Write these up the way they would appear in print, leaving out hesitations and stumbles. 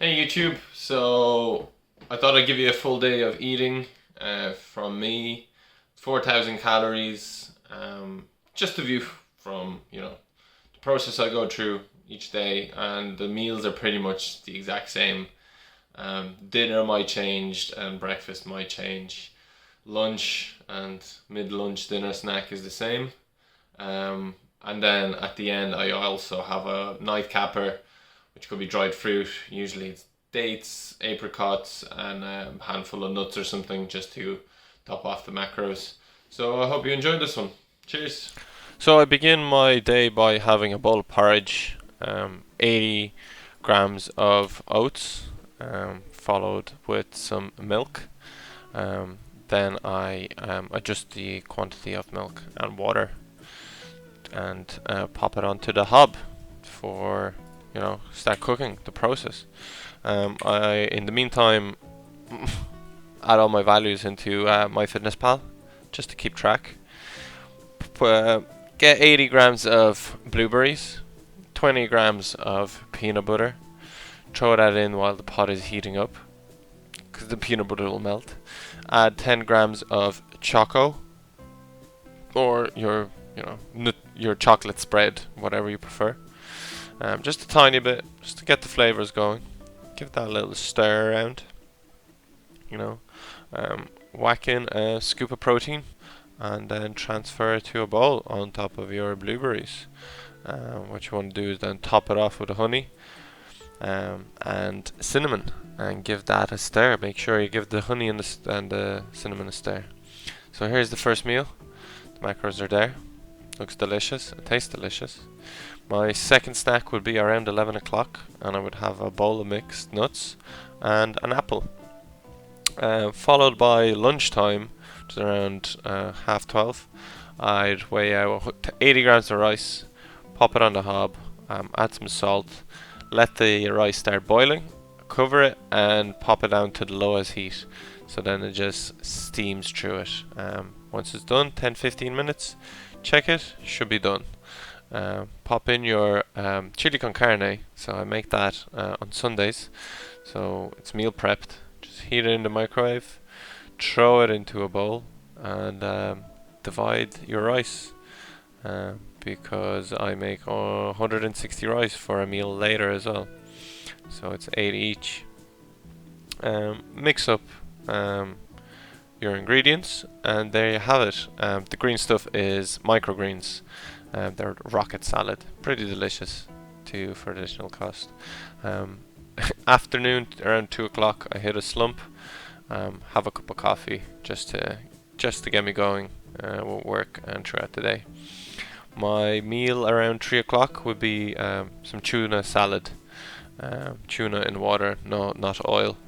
Hey YouTube, so I thought I'd give you a full day of eating from me, 4,000 calories, just a view from, the process I go through each day, and the meals are pretty much the exact same. Dinner might change and breakfast might change. Lunch and mid-lunch dinner snack is the same. And then at the end I also have a nightcapper which could be dried fruit. Usually it's dates, apricots, and a handful of nuts or something just to top off the macros. So I hope you enjoyed this one. Cheers. So I begin my day by having a bowl of porridge, 80 grams of oats, followed with some milk. Then I adjust the quantity of milk and water and pop it onto the hob for start cooking the process. I in the meantime add all my values into MyFitnessPal just to keep track. Get 80 grams of blueberries, 20 grams of peanut butter. Throw that in while the pot is heating up because the peanut butter will melt. Add 10 grams of choco or your chocolate spread, whatever you prefer. Just a tiny bit, just to get the flavors going. Give that a little stir around. Whack in a scoop of protein, and then transfer it to a bowl on top of your blueberries. What you want to do is then top it off with the honey and cinnamon, and give that a stir. Make sure you give the honey and the cinnamon a stir. So here's the first meal. The macros are there. Looks delicious. It tastes delicious. My second snack would be around 11 o'clock, and I would have a bowl of mixed nuts and an apple. Followed by lunchtime, which is around 12:30. I'd weigh out 80 grams of rice, pop it on the hob, add some salt, let the rice start boiling, cover it, and pop it down to the lowest heat. So then it just steams through it. Once it's done, 10-15 minutes, check it, should be done. Pop in your chili con carne. So I make that on Sundays. So it's meal prepped. Just heat it in the microwave, throw it into a bowl, and divide your rice. Because I make 160 rice for a meal later as well. So it's 8 each. Mix up your ingredients, and there you have it. The green stuff is microgreens. They're rocket salad, pretty delicious too for additional cost. Afternoon around 2 o'clock, I hit a slump. Have a cup of coffee just to get me going with work and throughout the day. My meal around 3 o'clock would be some tuna salad, tuna in water, no, not oil,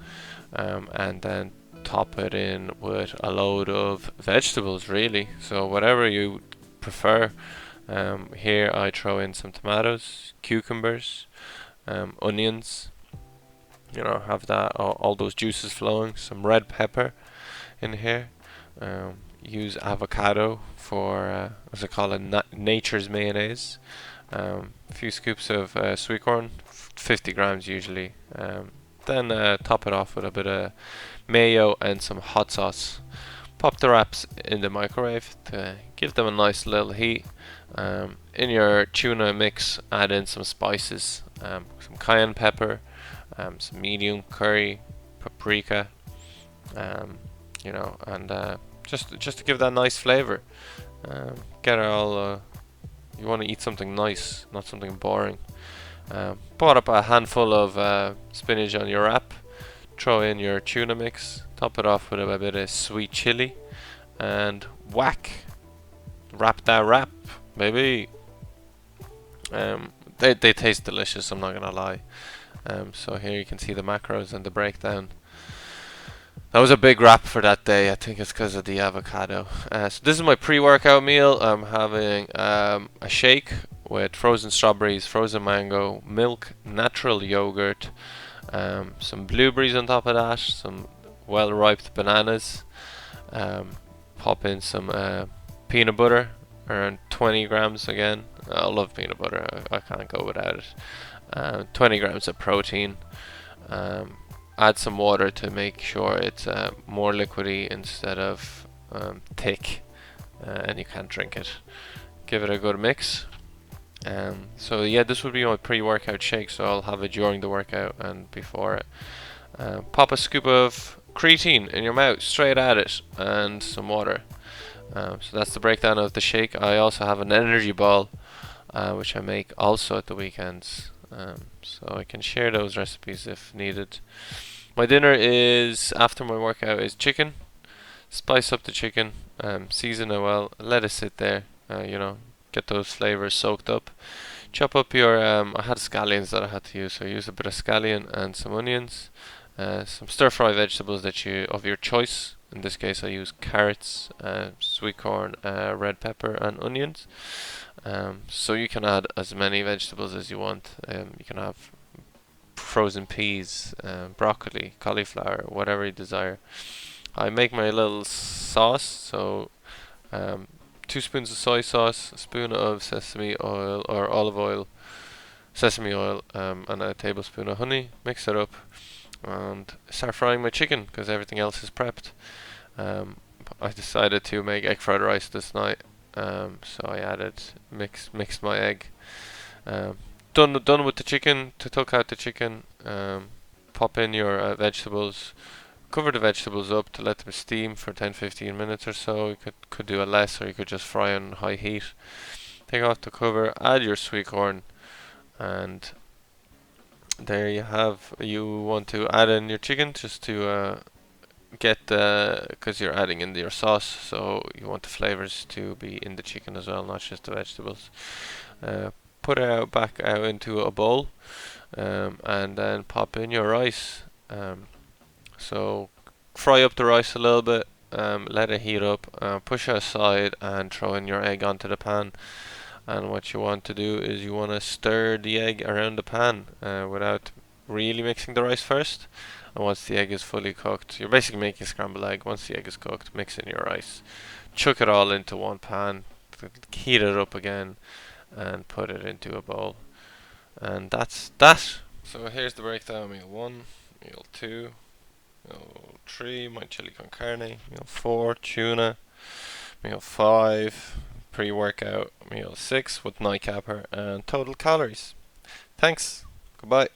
and then top it in with a load of vegetables, really. So whatever you prefer. Here I throw in some tomatoes, cucumbers, onions. Have that all those juices flowing. Some red pepper in here. Use avocado for what's it called, nature's mayonnaise. A few scoops of sweet corn, 50 grams usually. Then top it off with a bit of mayo and some hot sauce. Pop the wraps in the microwave to give them a nice little heat. In your tuna mix, add in some spices, some cayenne pepper, some medium curry, paprika, and just to give that nice flavor. Get it all. You want to eat something nice, not something boring. Put up a handful of spinach on your wrap. Throw in your tuna mix. Top it off with a bit of sweet chili, and whack. Wrap that wrap, baby. They taste delicious. I'm not gonna lie. So here you can see the macros and the breakdown. That was a big wrap for that day. I think it's because of the avocado. So this is my pre-workout meal. I'm having a shake with frozen strawberries, frozen mango, milk, natural yogurt, some blueberries on top of that, some well-ripe bananas. Pop in some peanut butter, around 20 grams again. I love peanut butter. I can't go without it. 20 grams of protein. Add some water to make sure it's more liquidy instead of thick, and you can't drink it. Give it a good mix. So yeah, this would be my pre-workout shake, so I'll have it during the workout and before it. Pop a scoop of creatine in your mouth, straight at it, and some water. So that's the breakdown of the shake. I also have an energy ball, which I make also at the weekends. So I can share those recipes if needed. My dinner is, after my workout, is chicken. Spice up the chicken, season it well, let it sit there, get those flavors soaked up. Chop up your, I had scallions that I had to use, so I used a bit of scallion and some onions, some stir fry vegetables of your choice. In this case, I use carrots, sweet corn, red pepper, and onions. So you can add as many vegetables as you want. You can have frozen peas, broccoli, cauliflower, whatever you desire. I make my little sauce, so 2 spoons of soy sauce, a spoon of sesame oil or olive oil, sesame oil, and a tablespoon of honey. Mix it up and start frying my chicken because everything else is prepped. I decided to make egg fried rice this night, so I mixed my egg. Done with the chicken. To cook out the chicken, pop in your vegetables. Cover the vegetables up to let them steam for 10-15 minutes or so. You could do it less, or you could just fry on high heat. Take off the cover, add your sweet corn, and there you have. You want to add in your chicken just to get the, because you're adding in your sauce, so you want the flavors to be in the chicken as well, not just the vegetables. Put it back out into a bowl, and then pop in your rice. So fry up the rice a little bit, let it heat up, push it aside, and throw in your egg onto the pan. And what you want to do is you want to stir the egg around the pan without really mixing the rice first. And once the egg is fully cooked, you're basically making a scrambled egg. Once the egg is cooked, mix in your rice, chuck it all into one pan, heat it up again, and put it into a bowl. And that's that. So here's the breakdown: meal 1, meal 2, meal 3, my chili con carne, meal 4, tuna, meal 5, pre-workout, meal 6 with nightcapper, and total calories. Thanks. Goodbye.